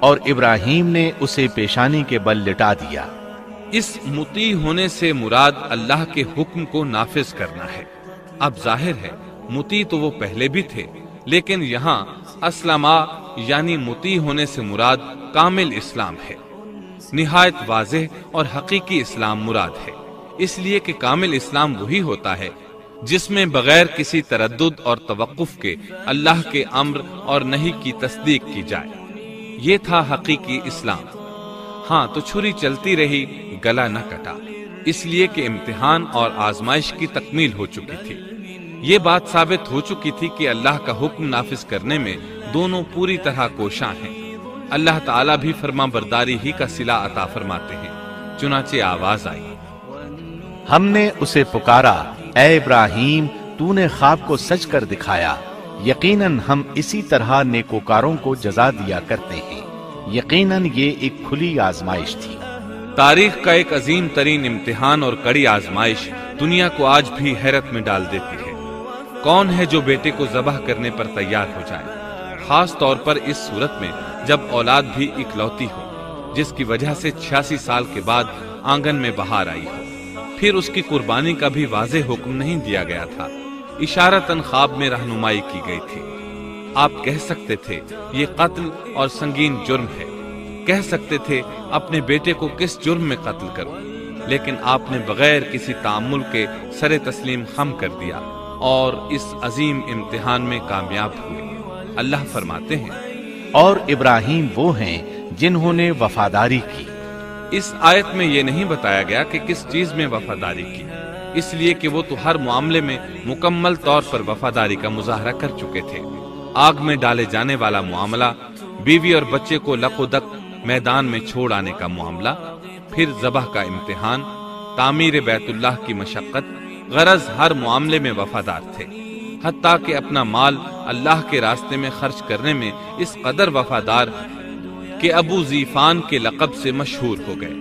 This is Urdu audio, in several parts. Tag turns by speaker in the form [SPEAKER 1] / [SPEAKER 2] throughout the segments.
[SPEAKER 1] اور ابراہیم نے اسے پیشانی کے بل لٹا دیا۔
[SPEAKER 2] اس مطیع ہونے سے مراد اللہ کے حکم کو نافذ کرنا ہے۔ اب ظاہر ہے مطیع تو وہ پہلے بھی تھے، لیکن یہاں اسلما یعنی مطیع ہونے سے مراد کامل اسلام ہے۔ نہایت واضح اور حقیقی اسلام مراد ہے، اس لیے کہ کامل اسلام وہی ہوتا ہے جس میں بغیر کسی تردد اور توقف کے اللہ کے امر اور نہی کی تصدیق کی جائے۔ یہ تھا حقیقی اسلام۔ ہاں تو چھری چلتی رہی، گلا نہ کٹا، اس لیے کہ امتحان اور آزمائش کی تکمیل ہو چکی تھی۔ یہ بات ثابت ہو چکی تھی کہ اللہ کا حکم نافذ کرنے میں دونوں پوری طرح کوشاں ہیں۔ اللہ تعالیٰ بھی فرما برداری ہی کا صلہ عطا فرماتے ہیں۔ چنانچہ آواز آئی،
[SPEAKER 1] ہم نے اسے پکارا، اے ابراہیم تو نے خواب کو سچ کر دکھایا، یقیناً ہم اسی طرح نیکوکاروں کو جزا دیا کرتے ہیں۔ یقیناً یہ ایک کھلی آزمائش تھی۔
[SPEAKER 2] تاریخ کا ایک عظیم ترین امتحان اور کڑی آزمائش دنیا کو آج بھی حیرت میں ڈال دیتی ہے۔ کون ہے جو بیٹے کو ذبح کرنے پر تیار ہو جائے، خاص طور پر اس صورت میں جب اولاد بھی اکلوتی ہو، جس کی وجہ سے 86 سال کے بعد آنگن میں بہار آئی ہو۔ پھر اس کی قربانی کا بھی واضح حکم نہیں دیا گیا تھا، اشارتاً خواب میں رہنمائی کی گئی تھی۔ آپ کہہ سکتے تھے یہ قتل اور سنگین جرم ہے، کہہ سکتے تھے اپنے بیٹے کو کس جرم میں قتل کرو، لیکن آپ نے بغیر کسی تعامل کے سر تسلیم خم کر دیا اور اس عظیم امتحان میں کامیاب ہوئے۔ اللہ فرماتے ہیں،
[SPEAKER 1] اور ابراہیم وہ ہیں جنہوں نے وفاداری کی۔
[SPEAKER 2] اس آیت میں یہ نہیں بتایا گیا کہ کس چیز میں وفاداری کی، اس لیے کہ وہ تو ہر معاملے میں مکمل طور پر وفاداری کا مظاہرہ کر چکے تھے۔ آگ میں ڈالے جانے والا معاملہ، بیوی اور بچے کو لق و دق میدان میں چھوڑ آنے کا معاملہ، پھر ذبح کا امتحان، تعمیر بیت اللہ کی مشقت، غرض ہر معاملے میں وفادار تھے، حتیٰ کہ اپنا مال اللہ کے راستے میں خرچ کرنے میں اس قدر وفادار کہ ابو زیفان کے لقب سے مشہور ہو گئے۔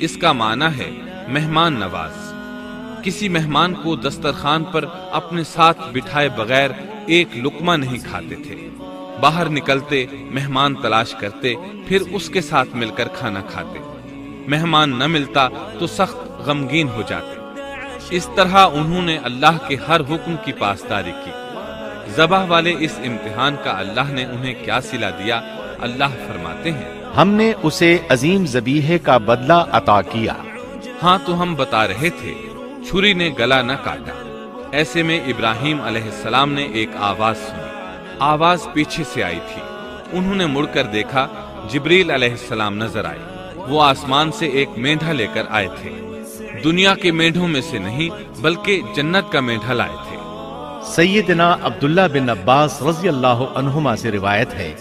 [SPEAKER 2] اس کا معنی ہے مہمان نواز۔ کسی مہمان کو دسترخوان پر اپنے ساتھ بٹھائے بغیر ایک لقمہ نہیں کھاتے تھے، باہر نکلتے مہمان تلاش کرتے، پھر اس کے ساتھ مل کر کھانا کھاتے۔ مہمان نہ ملتا تو سخت غمگین ہو جاتے۔ اس طرح انہوں نے اللہ کے ہر حکم کی پاسداری کی۔ ذبح والے اس امتحان کا اللہ نے انہیں کیا صلہ دیا؟ اللہ فرماتے ہیں،
[SPEAKER 1] ہم نے اسے عظیم ذبیحے کا بدلہ عطا کیا۔
[SPEAKER 2] ہاں تو ہم بتا رہے تھے چھری نے گلا نہ کاٹا۔ ایسے میں ابراہیم علیہ السلام نے ایک آواز سنی۔ آواز پیچھے سے آئی تھی۔ انہوں نے مڑ کر دیکھا، جبریل علیہ السلام نظر آئے۔ وہ آسمان سے ایک مینڈھا لے کر آئے تھے، دنیا کے مینڈھوں میں سے نہیں بلکہ جنت کا مینڈھا لائے تھے۔
[SPEAKER 1] سیدنا عبداللہ بن عباس رضی اللہ عنہما سے روایت ہے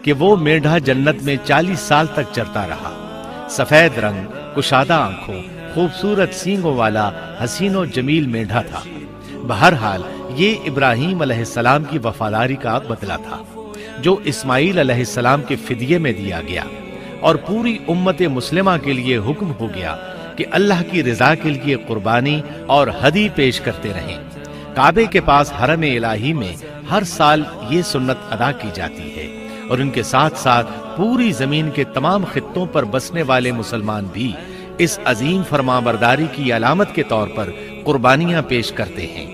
[SPEAKER 1] کہ وہ مینڈھا جنت میں 40 سال تک چرتا رہا۔ سفید رنگ، کشادہ آنکھوں، خوبصورت سینگوں والا حسین و جمیل مینڈھا تھا۔ بہرحال یہ ابراہیم علیہ السلام کی وفاداری کا بدلہ تھا جو اسماعیل علیہ السلام کے فدیے میں دیا گیا، اور پوری امت مسلمہ کے لیے حکم ہو گیا کہ اللہ کی رضا کے لیے قربانی اور ہدی پیش کرتے رہیں۔ کعبے کے پاس حرم الہی میں ہر سال یہ سنت ادا کی جاتی ہے، اور ان کے ساتھ ساتھ پوری زمین کے تمام خطوں پر بسنے والے مسلمان بھی اس عظیم فرمانبرداری کی علامت کے طور پر قربانیاں پیش کرتے ہیں۔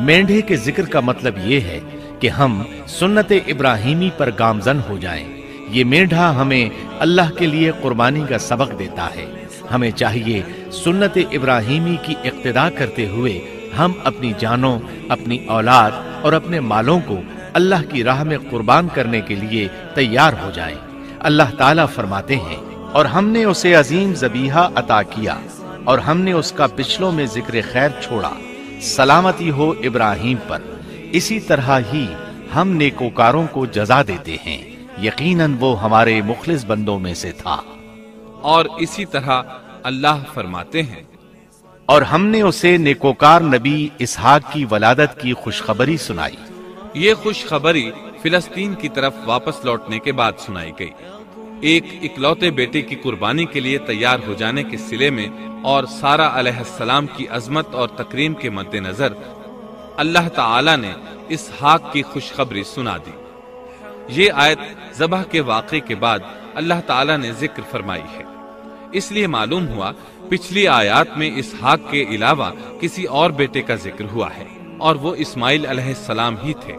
[SPEAKER 1] مینڈھے کے ذکر کا مطلب یہ ہے کہ ہم سنت ابراہیمی پر گامزن ہو جائیں۔ یہ مینڈھا ہمیں اللہ کے لیے قربانی کا سبق دیتا ہے۔ ہمیں چاہیے سنت ابراہیمی کی اقتداء کرتے ہوئے ہم اپنی جانوں، اپنی اولاد اور اپنے مالوں کو اللہ کی راہ میں قربان کرنے کے لیے تیار ہو جائیں۔ اللہ تعالیٰ فرماتے ہیں، اور ہم نے اسے عظیم ذبیحہ عطا کیا، اور ہم نے اس کا پچھلوں میں ذکر خیر چھوڑا۔ سلامتی ہو ابراہیم پر، اسی طرح ہی ہم نیکوکاروں کو جزا دیتے ہیں، یقیناً وہ ہمارے مخلص بندوں میں سے تھا۔
[SPEAKER 2] اور اسی طرح اللہ فرماتے ہیں،
[SPEAKER 1] اور ہم نے اسے نیکوکار نبی اسحاق کی ولادت کی خوشخبری سنائی۔
[SPEAKER 2] یہ خوشخبری فلسطین کی طرف واپس لوٹنے کے بعد سنائی گئی۔ ایک اکلوتے بیٹے کی قربانی کے لیے تیار ہو جانے کے صلے میں اور سارہ علیہ السلام کی عظمت اور تکریم کے مد نظر اللہ تعالی نے اسحاق کی خوشخبری سنا دی۔ یہ آیت ذبح کے واقعے کے بعد اللہ تعالیٰ نے ذکر فرمائی ہے۔ اس لیے معلوم ہوا پچھلی آیات میں اسحاق کے علاوہ کسی اور بیٹے کا ذکر ہوا ہے، اور وہ اسماعیل علیہ السلام ہی تھے،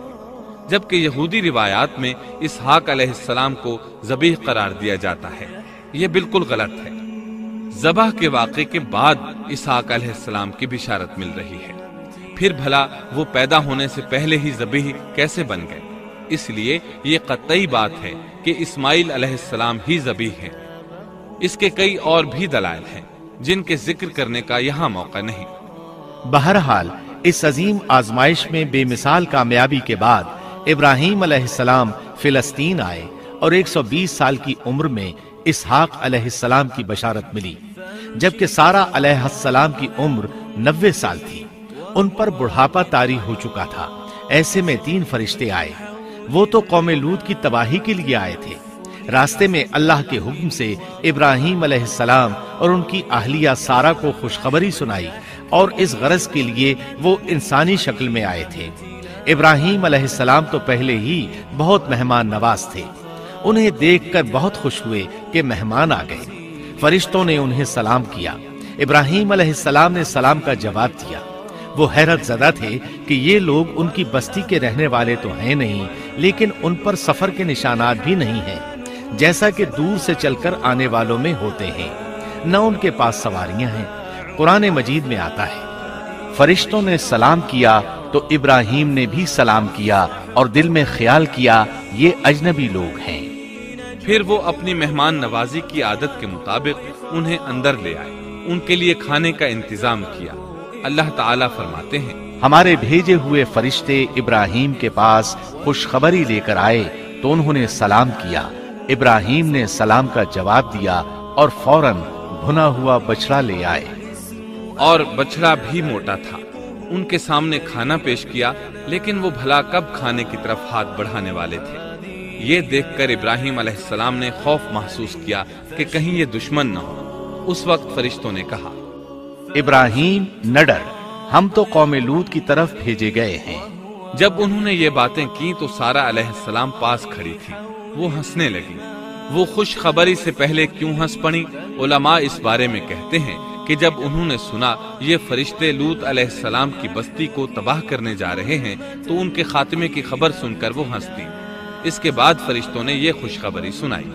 [SPEAKER 2] جبکہ یہودی روایات میں اسحاق علیہ السلام کو ذبیح قرار دیا جاتا ہے۔ یہ بالکل غلط ہے۔ ذبح کے واقعے کے بعد اسحاق علیہ السلام کی بشارت مل رہی ہے، پھر بھلا وہ پیدا ہونے سے پہلے ہی ذبیح کیسے بن گئے؟ اس لیے یہ قطعی بات ہے کہ اسماعیل علیہ السلام ہی ذبیح ہیں۔ اس کے کئی اور بھی دلائل ہیں جن کے ذکر کرنے کا یہاں موقع نہیں۔
[SPEAKER 1] بہرحال اس عظیم آزمائش میں بے مثال کامیابی کے بعد ابراہیم علیہ السلام فلسطین آئے اور 120 سال کی عمر میں اسحاق علیہ السلام کی بشارت ملی، جبکہ سارہ علیہ السلام کی عمر 90 سال تھی۔ ان پر بڑھاپا طاری ہو چکا تھا۔ ایسے میں 3 فرشتے آئے۔ وہ تو قوم لوط کی تباہی کے لیے آئے تھے۔ راستے میں اللہ کے حکم سے ابراہیم علیہ السلام اور ان کی اہلیہ سارہ کو خوشخبری سنائی، اور اس غرض کے لیے وہ انسانی شکل میں آئے تھے۔ ابراہیم علیہ السلام تو پہلے ہی بہت مہمان نواز تھے۔ انہیں دیکھ کر بہت خوش ہوئے کہ مہمان آ گئے۔ فرشتوں نے انہیں سلام کیا۔ ابراہیم علیہ السلام نے سلام کا جواب دیا۔ وہ حیرت زدہ تھے کہ یہ لوگ ان کی بستی کے رہنے والے تو ہیں نہیں، لیکن ان پر سفر کے نشانات بھی نہیں ہیں، جیسا کہ دور سے چل کر آنے والوں میں ہوتے ہیں۔ نہ ان کے پاس سواریاں ہیں۔ قرآن مجید میں آتا ہے، فرشتوں نے سلام کیا تو ابراہیم نے بھی سلام کیا اور دل میں خیال کیا یہ اجنبی لوگ ہیں۔
[SPEAKER 2] پھر وہ اپنی مہمان نوازی کی عادت کے مطابق انہیں اندر لے آئے، ان کے لیے کھانے کا انتظام کیا۔ اللہ تعالیٰ فرماتے ہیں،
[SPEAKER 1] ہمارے بھیجے ہوئے فرشتے ابراہیم کے پاس خوشخبری لے کر آئے تو انہوں نے سلام کیا۔ ابراہیم نے سلام کا جواب دیا اور فوراً بھنا ہوا بچڑا لے آئے،
[SPEAKER 2] اور بچڑا بھی موٹا تھا۔ ان کے سامنے کھانا پیش کیا، لیکن وہ بھلا کب کھانے کی طرف ہاتھ بڑھانے والے تھے۔ یہ دیکھ کر ابراہیم علیہ السلام نے خوف محسوس کیا کہ کہیں یہ دشمن نہ ہو۔ اس وقت فرشتوں نے کہا،
[SPEAKER 1] ابراہیم نہ ڈر، ہم تو قوم لوط کی طرف بھیجے گئے ہیں۔
[SPEAKER 2] جب انہوں نے یہ باتیں کی تو سارہ علیہ السلام پاس کھڑی تھی۔ وہ ہنسنے لگی۔ وہ خوش خبری سے پہلے کیوں ہنس پڑی؟ علماء اس بارے میں کہتے ہیں کہ جب انہوں نے سنا یہ فرشتے لوط علیہ السلام کی بستی کو تباہ کرنے جا رہے ہیں تو ان کے خاتمے کی خبر سن کر وہ ہنس دی۔ اس کے بعد فرشتوں نے یہ خوشخبری سنائی،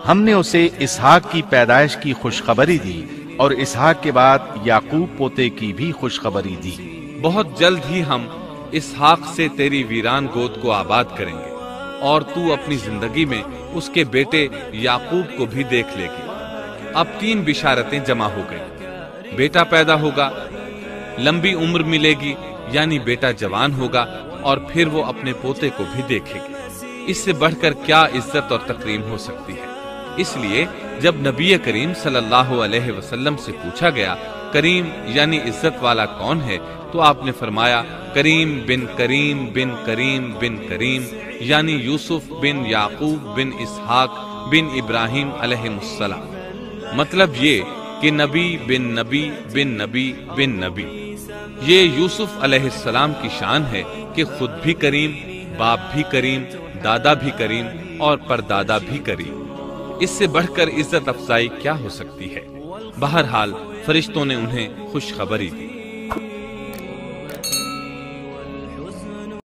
[SPEAKER 1] ہم نے اسے اسحاق کی پیدائش کی خوشخبری دی اور اسحاق کے بعد یعقوب پوتے کی بھی خوشخبری دی۔
[SPEAKER 2] بہت جلد ہی ہم اسحاق سے تیری ویران گود کو آباد کریں گے، اور تو اپنی زندگی میں اس کے بیٹے یعقوب کو بھی دیکھ لے گی۔ اب 3 بشارتیں جمع ہو گئی۔ بیٹا پیدا ہوگا، لمبی عمر ملے گی یعنی بیٹا جوان ہوگا، اور پھر وہ اپنے پوتے کو بھی دیکھے گی۔ اس سے بڑھ کر کیا عزت اور تکریم ہو سکتی ہے؟ اس لیے جب نبی کریم صلی اللہ علیہ وسلم سے پوچھا گیا کریم یعنی عزت والا کون ہے، تو آپ نے فرمایا کریم بن کریم بن کریم بن کریم، یعنی یوسف بن یعقوب بن اسحاق بن ابراہیم علیہ السلام۔ مطلب یہ کہ نبی بن نبی بن نبی بن نبی۔ یہ یوسف علیہ السلام کی شان ہے کہ خود بھی کریم، باپ بھی کریم، دادا بھی کریم اور پردادا بھی کریم۔ اس سے بڑھ کر عزت افزائی کیا ہو سکتی ہے؟ بہرحال فرشتوں نے انہیں خوشخبری دی۔